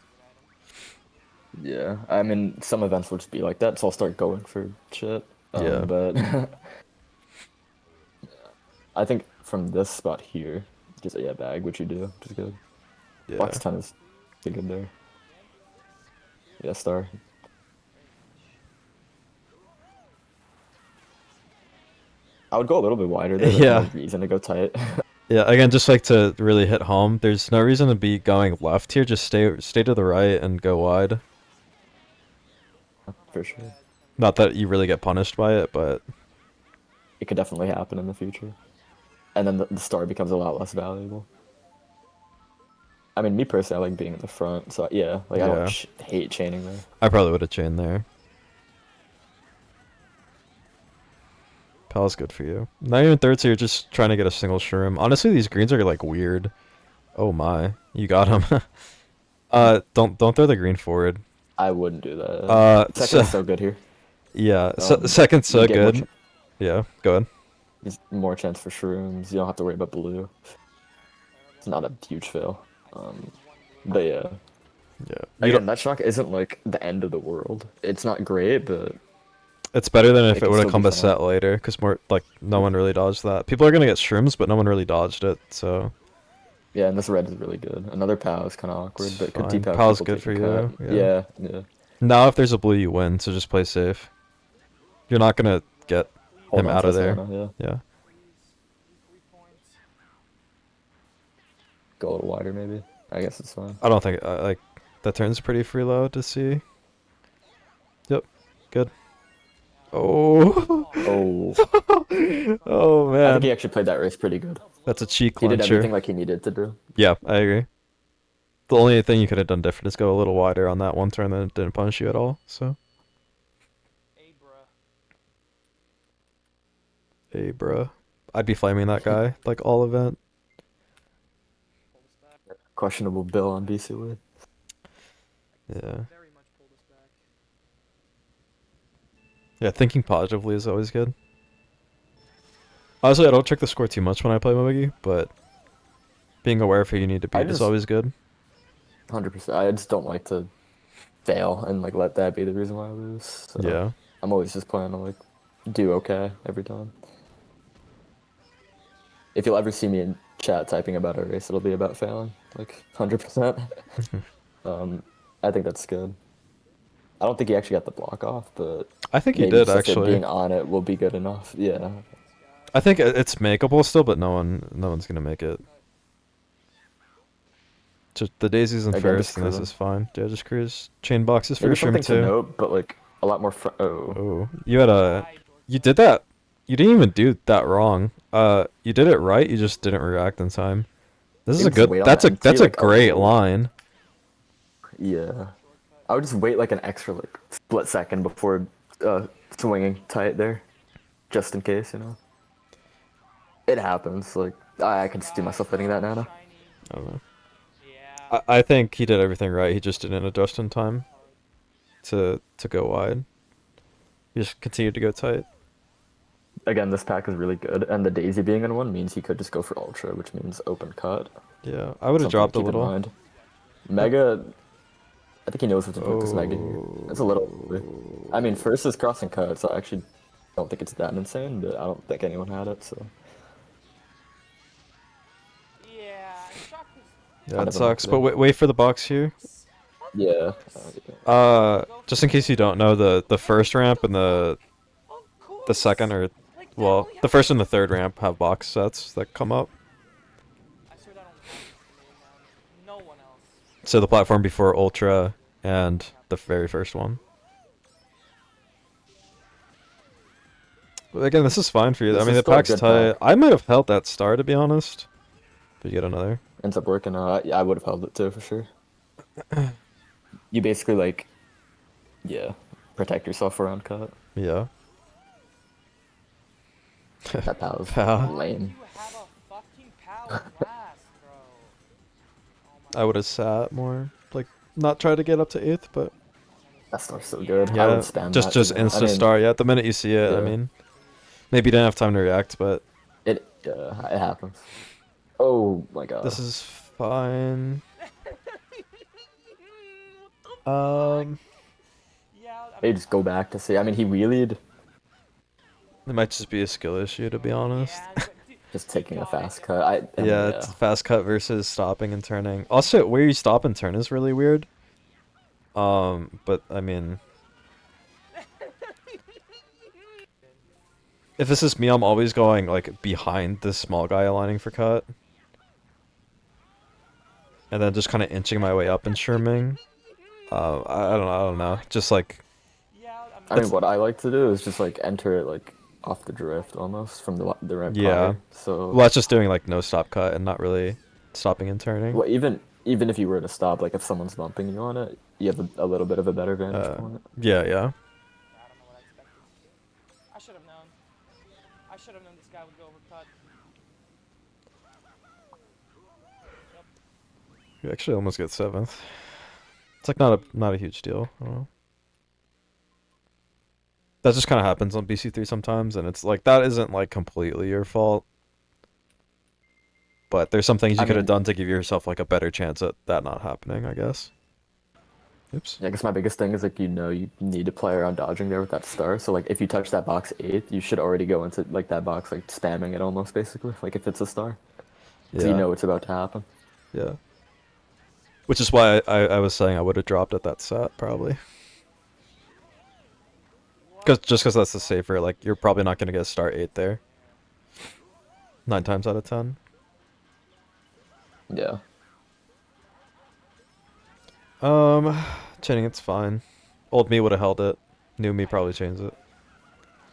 yeah, I mean, some events will just be like that, so I'll start going for shit. Yeah. But I think from this spot here, just yeah, bag what you do, which is good. Yeah. Box 10 is pretty good there. Yeah, star. I would go a little bit wider there. Yeah. There's no reason to go tight. Yeah, again, just like to really hit home, there's no reason to be going left here, just stay to the right and go wide. For sure. Not that you really get punished by it, but It could definitely happen in the future. And then the star becomes a lot less valuable. I mean, me personally, I like being in the front, so yeah, like I Yeah. don't hate chaining there. I probably would have chained there. Pal's good for you. Not even third, so you're just trying to get a single shroom. Honestly, these greens are like weird. Oh my, you got him. Don't throw the green forward. I wouldn't do that. Second so- is so good here. Yeah, Um, second's so you get more good. Yeah, go ahead. There's more chance for shrooms. You don't have to worry about blue. It's not a huge fail. But yeah. Yeah, Again, that shock isn't like the end of the world. It's not great, but it's better than if it it can would have still come be a set fine. later, because more like no one really dodged that. People are gonna get shrooms, but no one really dodged it. So Yeah, and this red is really good. Another POW is kind of awkward, It's but could fine. TPOW POW's people good for taking cut. you. Yeah. Yeah, yeah. Now if there's a blue, you win. So just play safe. You're not gonna get Hold him on out to of this there. mana, yeah. Yeah. Please, 3 points. Go a little wider, maybe. I guess it's fine. I don't think like that turn's pretty free low to see. Yep. Good. Oh. Oh, Oh I think man. he actually played that race pretty good. That's a cheek He did everything clincher. like he needed to do. Yeah, I agree. The only thing you could have done different is go a little wider on that one turn that didn't punish you at all. So, Hey, bruh. hey, bruh. I'd be flaming that guy like all event. Pulled us back. Questionable bill on BC Wood. Yeah. Very much pulled us back. Yeah, thinking positively is always good. Honestly, I don't check the score too much when I play Mogi, but being aware of who you need to I beat is just- always good. 100%. I just don't like to fail and like let that be the reason why I lose. So Yeah. I'm always just planning to like do okay every time. If you'll ever see me in chat typing about a race, it'll be about failing, like 100%. I think that's good. I don't think he actually got the block off, but I think he maybe did just it actually. being on it will be good enough. Yeah. I think it's makeable still, but no one's gonna make it. Just the daisies and Again, first, just and this cruising. is fine. Yeah, just cruise. Chain boxes for Maybe shrimp something to too. note, but like a lot more. Oh, Oh, you had a. You did that. You didn't even do that wrong. You did it right. You just didn't react in time. This is Maybe a just good. wait on That's the a MT, that's a like, a great little. line. Yeah. I would just wait like an extra like split second before swinging tight there, just in case, you know. It happens. Like I can see myself hitting that nano. I don't know. Yeah. I think he did everything right. He just didn't adjust in time to go wide. He just continued to go tight. Again, this pack is really good, and the daisy being in one means he could just go for ultra, which means open cut. Yeah, I would have Something to dropped a keep in little. mind. Mega, I think he knows what to do with this Mega here. It's a little. I mean, first is crossing cut, so I actually don't think it's that insane, but I don't think anyone had it, so. Yeah. Shock was. Yeah, Kind it of an sucks. But accident. wait for the box here. Yeah. Just in case you don't know, the first ramp and the second or well, the first and the third ramp have box sets that come up. I swear that only happens to me, man. No one else. So the platform before Ultra and the very first one. But again, this is fine for you. This I mean, is the still a pack's good tight. pack. I might have held that star to be honest. But you get another. Ends up working. I would have held it too for sure. You basically like, yeah, protect yourself around cut. Yeah. That was Pow. lame. You have a fucking power fast, bro. Oh my I would have sat more, like not try to get up to 8th, but That star's so good. I yeah, would spam just that, too. insta I mean, star. Yeah, the minute you see it, I yeah. mean, maybe you didn't have time to react, but It happens. Oh my god. this is fine. Yeah, I Maybe mean, just go back to see. I mean, he wheelied, It might just be a skill issue, to be honest. yeah, but dude, just he taking a got fast it. cut. I mean, Yeah, it's fast cut versus stopping and turning. Also, where you stop and turn is really weird. But I mean, if this is me, I'm always going like behind this small guy aligning for cut, and then just kind of inching my way up and shrimming. I don't know. Just like Yeah, I mean, what I like to do is just like enter it like off the drift almost from the right yeah. prior. So Well, that's just doing like no stop cut and not really stopping and turning. well, even if you were to stop, like if someone's bumping you on it, you have a little bit of a better vantage point. Yeah, yeah. I don't know what I expected. I should have known. I should have known this guy would go over cut. Yep. You actually almost get 7th. It's like not a huge deal. I don't know. That just kind of happens on BC3 sometimes, and it's like that isn't like completely your fault. But there's some things you I could have mean- done to give yourself like a better chance at that not happening, I guess. Oops. Yeah, I guess my biggest thing is like you need to play around dodging there with that star. So like if you touch that box 8th, you should already go into like that box like spamming it almost basically, like if it's a star. So you Yeah. know it's about to happen. Yeah. Which is why I was saying I would have dropped at that set, probably. Just because that's the safer, like, you're probably not going to get a star 8 there. 9 times out of 10. Yeah. Chaining it's fine. Old me would have held it. New me probably changed it.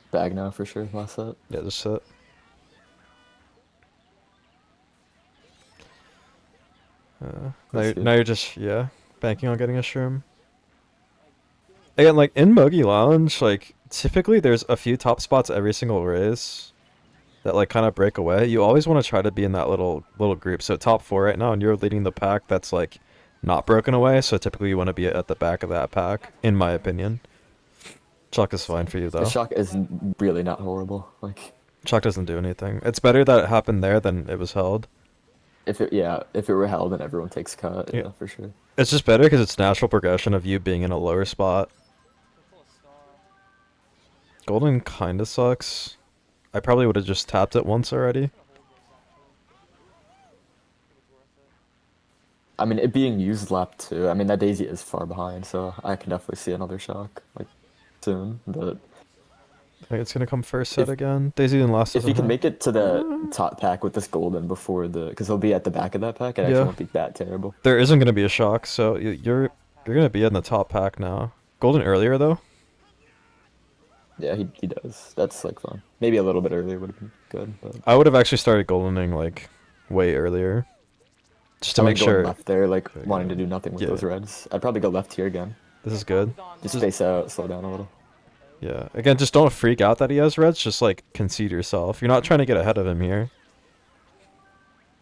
Bag now for sure. Last set. Yeah, just sit. That's good. Now you're just, yeah, banking on getting a shroom. Again, like, in Mogi Lounge, like, typically there's a few top spots every single race that, like, kind of break away. You always want to try to be in that little group. So top 4 right now, and you're leading the pack that's, like, not broken away. So typically you want to be at the back of that pack, in my opinion. Chalk is fine for you, The though. shock is really not horrible. Like, Chalk doesn't do anything. It's better that it happened there than it was held. if it were held, then everyone takes cut. Yeah, for sure. It's just better because it's natural progression of you being in a lower spot. Golden kinda sucks. I probably would have just tapped it once already. I mean, it being used lap 2. I mean, that Daisy is far behind, so I can definitely see another shock like soon. But I think it's gonna come first set If- again. Daisy didn't last. if you can make it to the top pack with this golden before because he'll be at the back of that pack, it Yeah. actually won't be that terrible. There isn't gonna be a shock, so you're gonna be in the top pack now. Golden earlier though. Yeah, he does. That's like fun. Maybe a little bit earlier would have been good, but I would have actually started goldening like way earlier, just to I make like going sure. left there, like Okay, wanting yeah. to do nothing with Yeah. those reds. I'd probably go left here again. This is good. Just space out, slow down a little. Yeah. Again, just don't freak out that he has reds. Just like concede yourself. You're not trying to get ahead of him here.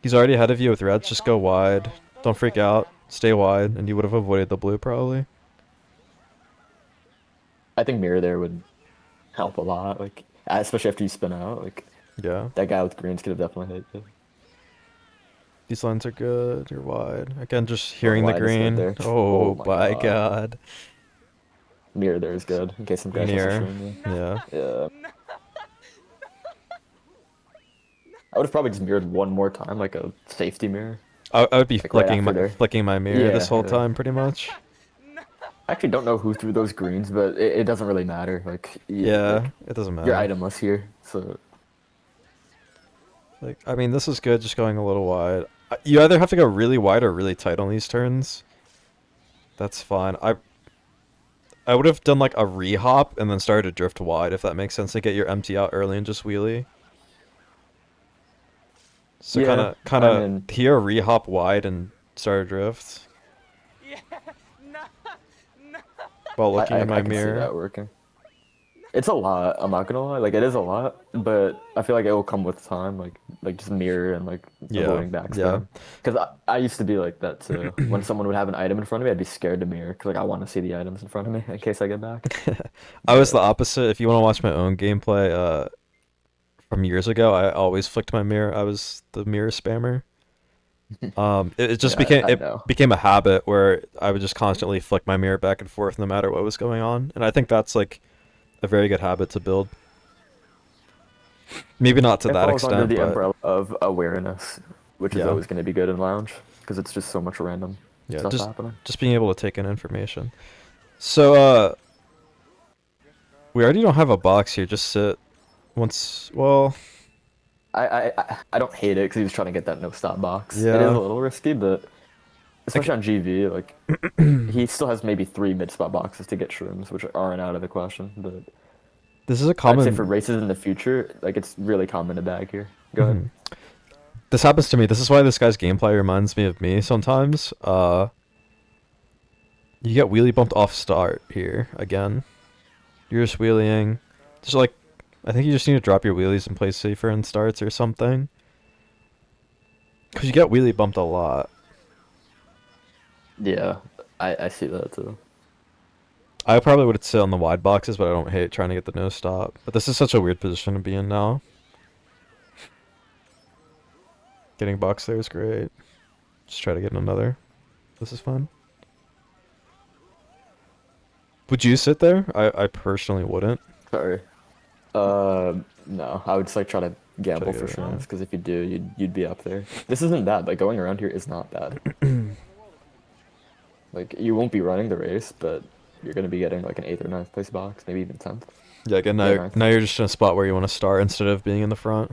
He's already ahead of you with reds. Just go wide. Don't freak out. Stay wide, and you would have avoided the blue probably. I think mirror there would help a lot, like especially after you spin out. Like Yeah. that guy with greens could have definitely hit you. These lines are good. You're wide. Again, just hearing the wide is good green. there. Oh, Oh my my god. God. Mirror there is good in case some guy tries to Mirror. shroom you. Yeah. Yeah. I would have probably just mirrored one more time, like a safety mirror. I would be Like right flicking after there. flicking my mirror this Yeah, whole yeah. time, pretty much. I actually don't know who threw those greens, but it doesn't really matter. Like Yeah, like, it doesn't matter. you're itemless here, so Like, I mean, this is good, just going a little wide. You either have to go really wide or really tight on these turns. That's fine. I would have done like a re-hop and then started to drift wide, if that makes sense, to get your empty out early and just wheelie. So Yeah, kind I of mean- here re-hop wide and start a drift Yeah, no, no. while looking in my I can see mirror. that working. It's a lot. I'm not gonna lie. Like it is a lot, but I feel like it will come with time. Like just mirror and like Yeah, avoiding yeah. backspin. Because I used to be like that too. When someone would have an item in front of me, I'd be scared to mirror because like I want to see the items in front of me in case I get back. I was the opposite. If you want to watch my own gameplay, from years ago, I always flicked my mirror. I was the mirror spammer. It just Yeah, I know. became a habit where I would just constantly flick my mirror back and forth no matter what was going on, and I think that's like a very good habit to build. Maybe not to It that falls under extent, the but umbrella of awareness, which is Yeah. always going to be good in lounge because it's just so much random yeah, stuff just happening. being able to take in information. So we already don't have a box here. Just sit once. Well, I don't hate it because he was trying to get that no stop box. It is Yeah. a little risky, but especially on GV, like he still has maybe 3 mid spot boxes to get shrooms, which aren't out of the question. But this is a I'd common. say for races in the future, like it's really common to bag here. Go ahead. This happens to me. This is why this guy's gameplay reminds me of me sometimes. You get wheelie bumped off start here again. You're just wheeling. Just like, I think you just need to drop your wheelies and play safer in starts or something. Because you get wheelie bumped a lot. Yeah, I see that too. I probably would sit on the wide boxes, but I don't hate trying to get the no stop. But this is such a weird position to be in now. Getting box there is great. Just try to get another. This is fun. Would you sit there? I personally wouldn't. Sorry. No, I would just like try to gamble Try for to go, yeah. shrooms, because if you do, you'd be up there. This isn't bad. Like going around here is not bad. Like you won't be running the race, but you're gonna be getting like an 8th or 9th place box, maybe even 10th. Yeah, again, Yeah, 9th. now you're just in a spot where you want to start instead of being in the front.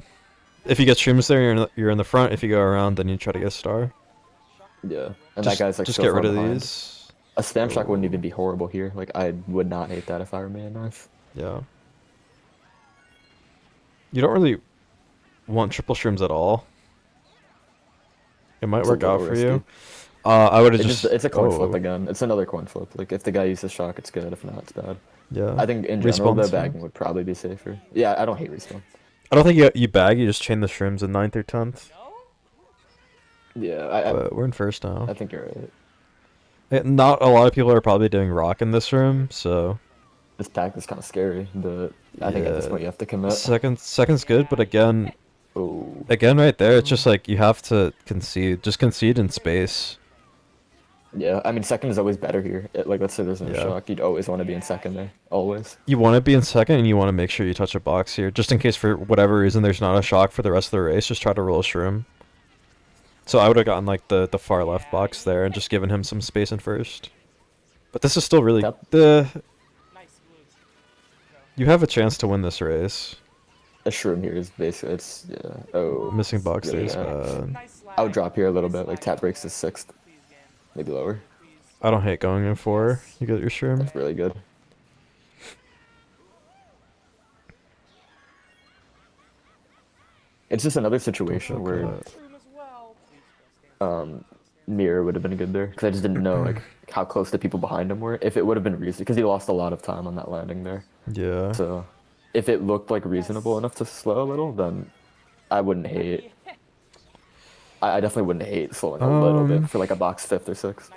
If you get streams there, you're in the front. If you go around, then you try to get a star. Yeah, and that guy's like Just so get far rid of behind. these. A spam shock wouldn't even Oh, be horrible here. Like I would not hate that if I were man knife. yeah. You don't really want triple shrooms at all. It might It's a work out little for risky. you. I would have It's a coin flip Oh, again. It's another coin flip. Like if the guy uses shock, it's good. If not, it's bad. yeah. I think in general the Respawns. bagging would probably be safer. Yeah, I don't hate respawn. I don't think you bag. You just chain the shrooms in 9th or 10th. Yeah, But we're in first now. I think you're right. Not a lot of people are probably doing rock in this room, so This pack is kind of scary, but I think at this yeah. point you have to commit. Second's good, but again, Oh, right there, it's just like you have to concede. Just concede in space. yeah. I mean, second is always better here. Like let's say there's no Yeah. shock, you'd always want to be in second there, always. You want to be in second, and you want to make sure you touch a box here, just in case for whatever reason there's not a shock for the rest of the race. Just try to roll a shroom. So I would have gotten like the far left box there and just given him some space in first. But this is still really you have a chance to win this race. A shroom here is basically yeah. Oh, Missing box there is yeah. bad. I would drop here a little bit. Like tap breaks to 6th, maybe lower. I don't hate going in 4. You get your shroom. That's really good. It's just another situation where mirror would have been good there because I just didn't know like how close the people behind him were. If it would have been reasonable, because he lost a lot of time on that landing there. Yeah. So if it looked like reasonable enough to slow a little, then I wouldn't hate. I definitely wouldn't hate slowing a little bit for like a box 5th or 6th.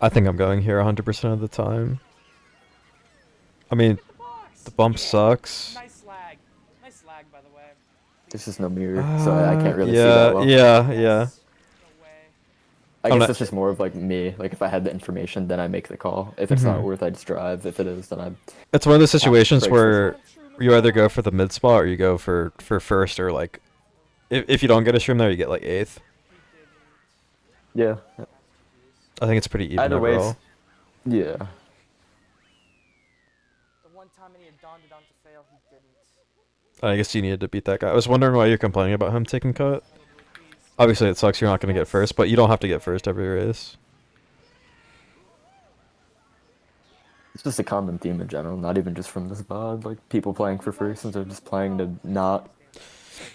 I think I'm going here 100% of the time. I mean, the bump sucks. Nice lag, by the way. There's just no mirror, so I can't really see Yeah, that well. yeah. I guess it's just more of like me. Like if I had the information, then I make the call. If it's not worth, I just drive. If it is, then I. It's one of those situations breaks where you either go for the mid spot or you go for first, or like if you don't get a shroom there, you get like 8th. Yeah. I think it's pretty even Either way, overall. yeah. The one time when he had dawned it on to fail, he didn't. I guess you needed to beat that guy. I was wondering why you're complaining about him taking cut. Obviously, it sucks you're not going to get first, but you don't have to get first every race. It's just a common theme in general, not even just from this VOD. Like people playing for first and they're just playing to not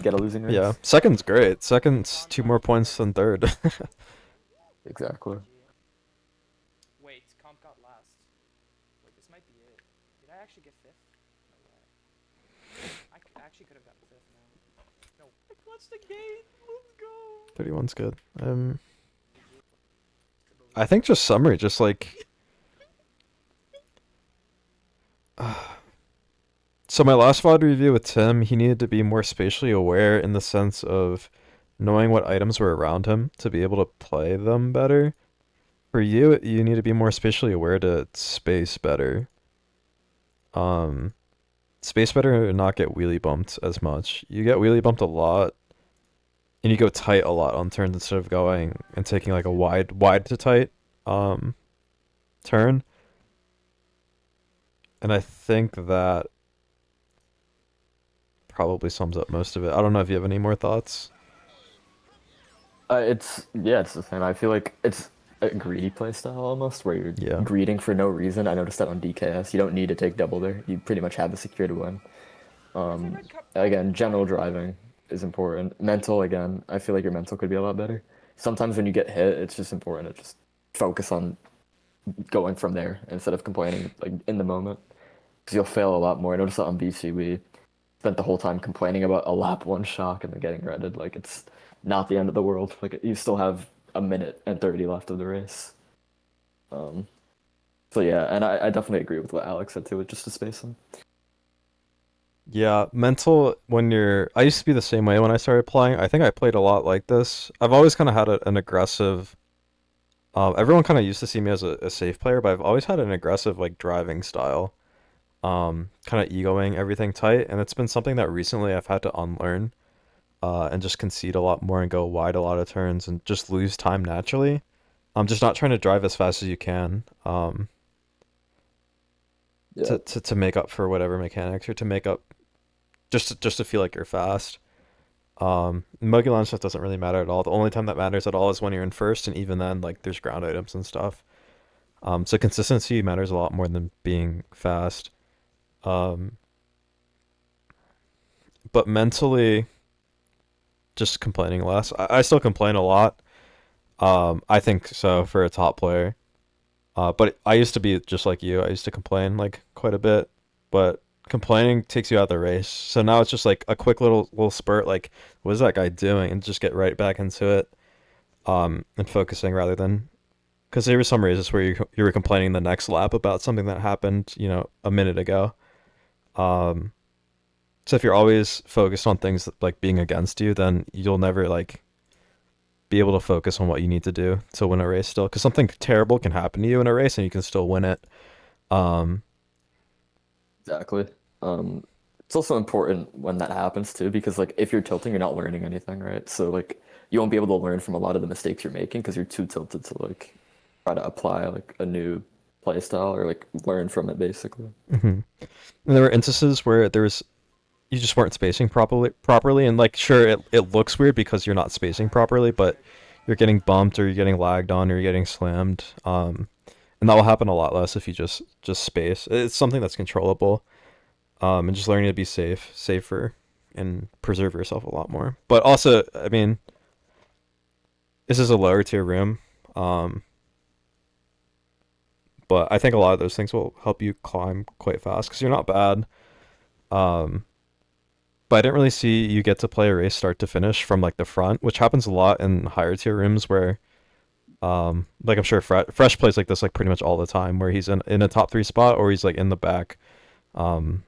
get a losing race. Yeah, second's great. Second's 2 more points than third. Exactly. Wait, comp got last. Wait, this might be it. Did I actually get 5th? No way. I actually could have gotten 5th now. No. I clutched the gate. Let's go. 31's good. I think just summary, just like. So my last VOD review with Tim, he needed to be more spatially aware in the sense of knowing what items were around him to be able to play them better. For you, you need to be more spatially aware to space better. Space better and not get wheelie bumped as much. You get wheelie bumped a lot, and you go tight a lot on turns instead of going and taking like a wide to tight turn. And I think that probably sums up most of it. I don't know if you have any more thoughts. It's the same. I feel like it's a greedy playstyle almost, where you're Yeah. greeding for no reason. I noticed that on DKS. You don't need to take double there. You pretty much have a secured win. Again, general driving is important. Mental, again, I feel like your mental could be a lot better. Sometimes when you get hit, it's just important to just focus on going from there instead of complaining like in the moment, because you'll fail a lot more. I noticed that on BC we spent the whole time complaining about a lap 1 shock and then getting redded. Like it's not the end of the world. Like you still have a minute and 30 left of the race. So yeah, and I definitely agree with what Alex said too, with just to space them. Yeah, mental when you're. I used to be the same way when I started playing. I think I played a lot like this. I've always kind of had an aggressive. Everyone kind of used to see me as a safe player, but I've always had an aggressive like driving style, kind of egoing everything tight, and it's been something that recently I've had to unlearn, and just concede a lot more and go wide a lot of turns and just lose time naturally. I'm just not trying to drive as fast as you can, Yeah, to make up for whatever mechanics or to make up just to feel like you're fast. Mogi launch stuff doesn't really matter at all. The only time that matters at all is when you're in first, and even then, like there's ground items and stuff. So consistency matters a lot more than being fast. Um, but mentally, just complaining less. I still complain a lot. I think so for a top player. But I used to be just like you. I used to complain like quite a bit, but complaining takes you out of the race. So now it's just like a quick little spurt. Like, what is that guy doing? And just get right back into it. And focusing rather than because there were some races where you were complaining the next lap about something that happened, a minute ago. Um, so if you're always focused on things like being against you, then you'll never like be able to focus on what you need to do to win a race still. Because something terrible can happen to you in a race and you can still win it. Um, exactly. Um, it's also important when that happens too, because like if you're tilting, you're not learning anything, right? So like you won't be able to learn from a lot of the mistakes you're making because you're too tilted to like try to apply like a new play style or like learn from it basically. mhm. And there were instances where there was you just weren't spacing properly, and like sure it looks weird because you're not spacing properly, but you're getting bumped or you're getting lagged on or you're getting slammed. And that will happen a lot less if you just space. It's something that's controllable. And just learning to be safer, and preserve yourself a lot more. But also, I mean, this is a lower tier room. Um, but I think a lot of those things will help you climb quite fast because you're not bad. Um, but I didn't really see you get to play a race start to finish from like the front, which happens a lot in higher tier rooms where, like I'm sure Fresh plays like this like pretty much all the time, where he's in a top three spot or he's like in the back, um,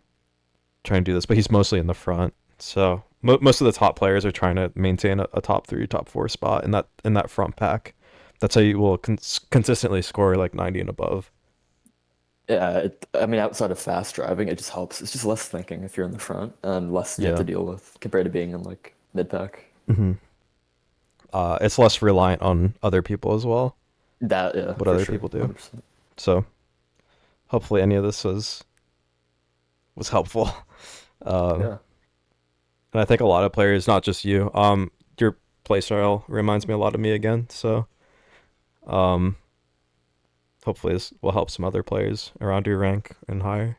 trying to do this, but he's mostly in the front. So most of the top players are trying to maintain a top three, top four spot in that front pack. That's how you will consistently score like 90 and above. Yeah, I mean outside of fast driving, it just helps. It's just less thinking if you're in the front and less you have to Yeah. deal with compared to being in like mid pack. hmm it's less reliant on other people as well, That yeah, what for other sure, people do. 100%. So hopefully any of this was helpful. Um, Yeah. and I think a lot of players, not just you, your playstyle reminds me a lot of me again. So um, hopefully this will help some other players around your rank and higher.